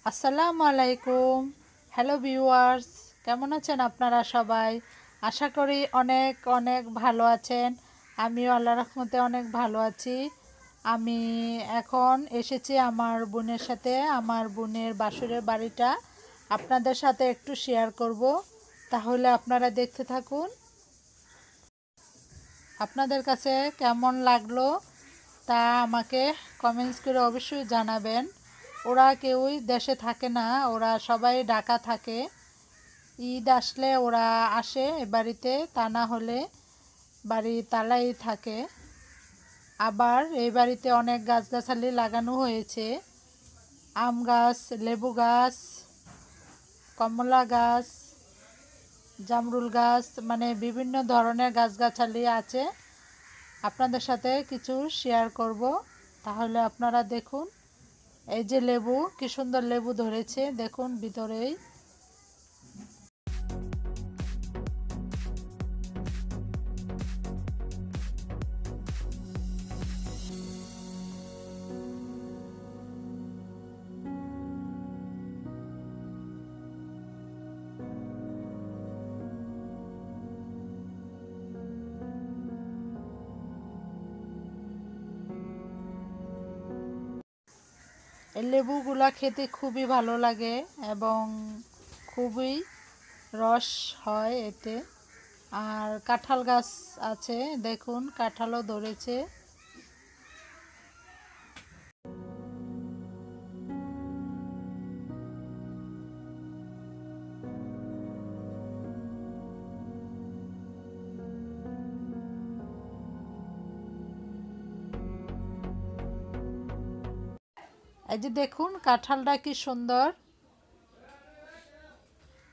আসসালামু আলাইকুম। Hello viewers, কেমন আছেন আপনারা সবাই? আশা করি অনেক অনেক ভালো আছেন। আমিও আল্লাহর রহমতে অনেক ভালো আছি। আমি এখন এসেছি আমার বোনের সাথে। আমার বোনের বাসুরের বাড়িটা আপনাদের সাথে একটু শেয়ার করব, তাহলে আপনারা দেখতে থাকুন। আপনাদের কাছে কেমন লাগলো তা আমাকে কমেন্টস করে অবশ্যই জানাবেন। ওরা কেউই দেশে থাকে না, ওরা সবাই ঢাকা থাকে। ঈদ আসলে ওরা আসে এ বাড়িতে, তা না হলে বাড়ি তালাই থাকে। আবার এই বাড়িতে অনেক গাছগাছালি লাগানো হয়েছে। আম গাছ, লেবু গাছ, কমলা গাছ, জামরুল গাছ, মানে বিভিন্ন ধরনের গাছগাছালি আছে। আপনাদের সাথে কিছু শেয়ার করব, তাহলে আপনারা দেখুন। এই যে লেবু, কি সুন্দর লেবু ধরেছে দেখুন ভিতরেই। এই লেবুগুলা খেতে খুবই ভালো লাগে এবং খুবই রস হয় এতে। আর কাঁঠাল গাছ আছে দেখুন, কাঁঠালও ধরেছে। এই যে দেখুন কাঁঠালটা কি সুন্দর।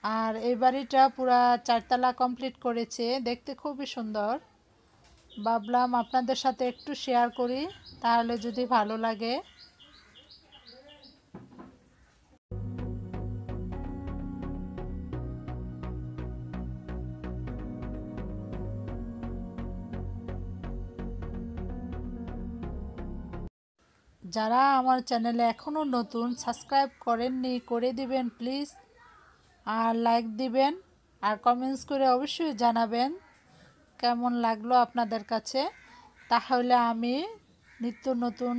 আর এই বাড়িটা পুরা 4 তলা কমপ্লিট করেছে, দেখতে খুবই সুন্দর। ভাবলাম আপনাদের সাথে একটু শেয়ার করি, তাহলে যদি ভালো লাগে। যারা আমার চ্যানেলে এখনও নতুন, সাবস্ক্রাইব করেননি, করে দিবেন প্লিজ। আর লাইক দিবেন, আর কমেন্টস করে অবশ্যই জানাবেন কেমন লাগলো আপনাদের কাছে। তাহলে আমি নিত্য নতুন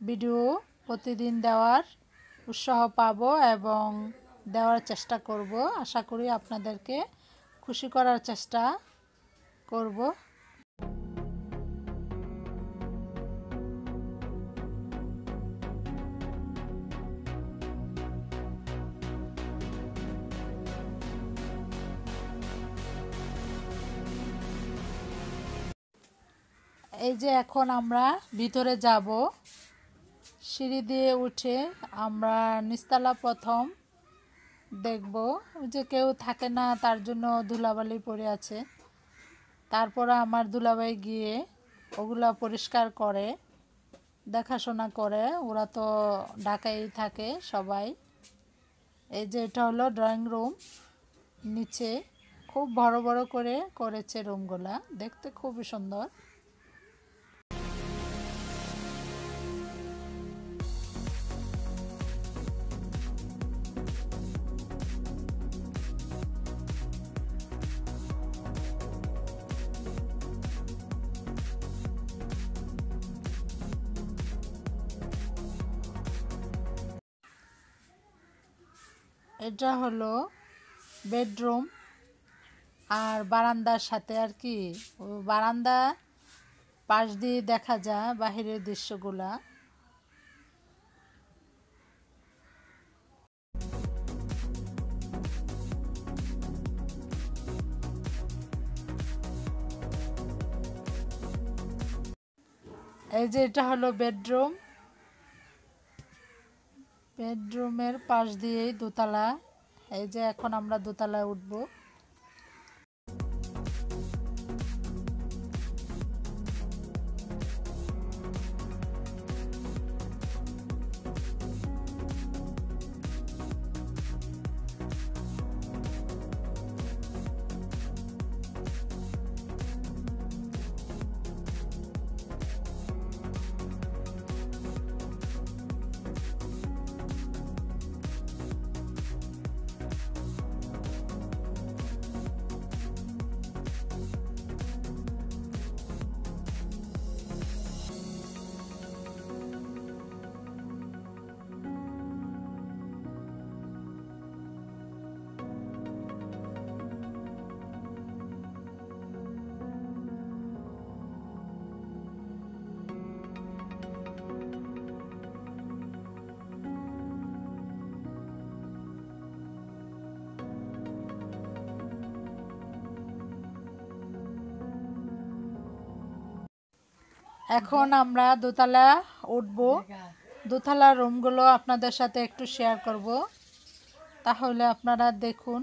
ভিডিও প্রতিদিন দেওয়ার উৎসাহ পাবো এবং দেওয়ার চেষ্টা করব। আশা করি আপনাদেরকে খুশি করার চেষ্টা করব। এই যে এখন আমরা ভিতরে যাব, সিঁড়ি দিয়ে উঠে আমরা নিচতলা প্রথম দেখব। যে কেউ থাকে না, তার জন্য ধুলাবালি পড়ে আছে। তারপরে আমার দুলাভাই গিয়ে ওগুলা পরিষ্কার করে, দেখাশোনা করে। ওরা তো ঢাকায় থাকে সবাই। এই যে এটা হলো ড্রয়িং রুম। নিচে খুব বড় বড় করে করেছে রুমগুলা, দেখতে খুবই সুন্দর। এটা হলো বেডরুম আর বারান্দার সাথে আর কি। বারান্দা পাশ দিয়ে দেখা যায় বাহিরের দৃশ্যগুলা। এই যে এটা হলো বেডরুম। বেডরুমের পাশ দিয়েই দোতলা। এই যে এখন আমরা দোতলায় উঠবো। এখন আমরা দোতলা উঠব। দোতলা রুমগুলো আপনাদের সাথে একটু শেয়ার করব, তাহলে আপনারা দেখুন।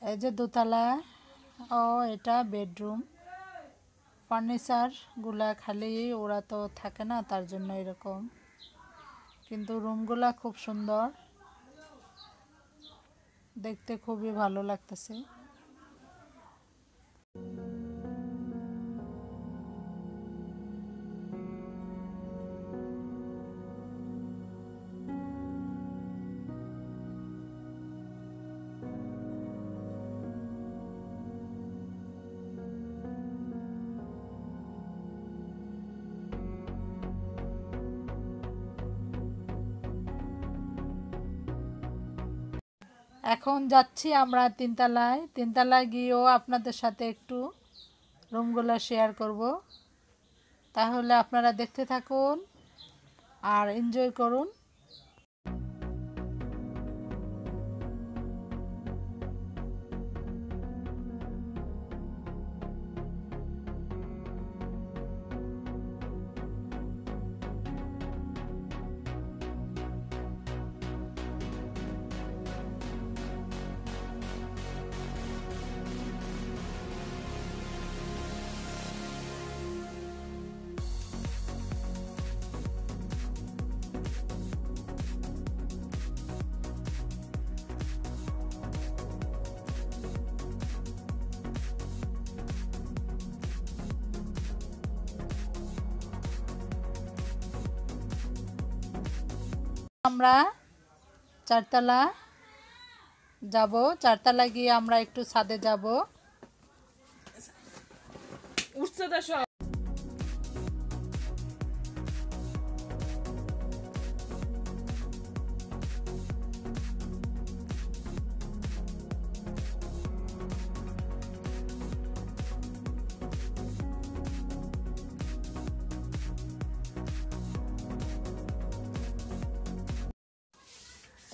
এই যে দোতলা, ও এটা বেডরুম। ফার্নিচারগুলা খালি ওরা তো থাকে না, তার জন্য এরকম, কিন্তু রুমগুলা খুব সুন্দর, দেখতে খুবই ভালো লাগতেছে। এখন যাচ্ছি আমরা তিনতলায়। তিনতলায় গিয়েও আপনাদের সাথে একটু রুমগুলো শেয়ার করব, তাহলে আপনারা দেখতে থাকুন আর এনজয় করুন। আমরা চারতলা যাব, চারতলা গিয়ে আমরা একটু ছাদে যাব।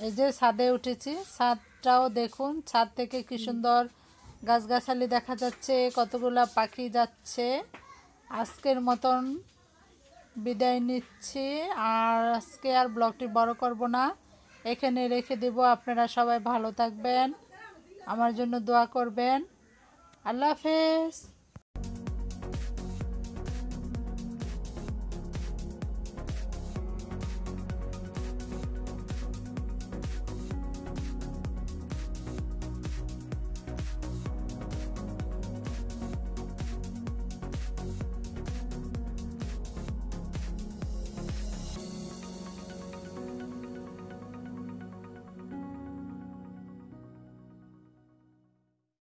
এই যে ছাদে উঠেছি, ছাদটাও দেখুন, ছাদ থেকে কি সুন্দর গাছগাছালি দেখা যাচ্ছে, কতগুলা পাখি যাচ্ছে। আজকের মতন বিদায় নিচ্ছি, আর আজকে আর ব্লগটি বড় করব না। এখানে রেখে দেব। আপনারা সবাই ভালো থাকবেন, আমার জন্য দোয়া করবেন। আল্লাহ হাফেজ।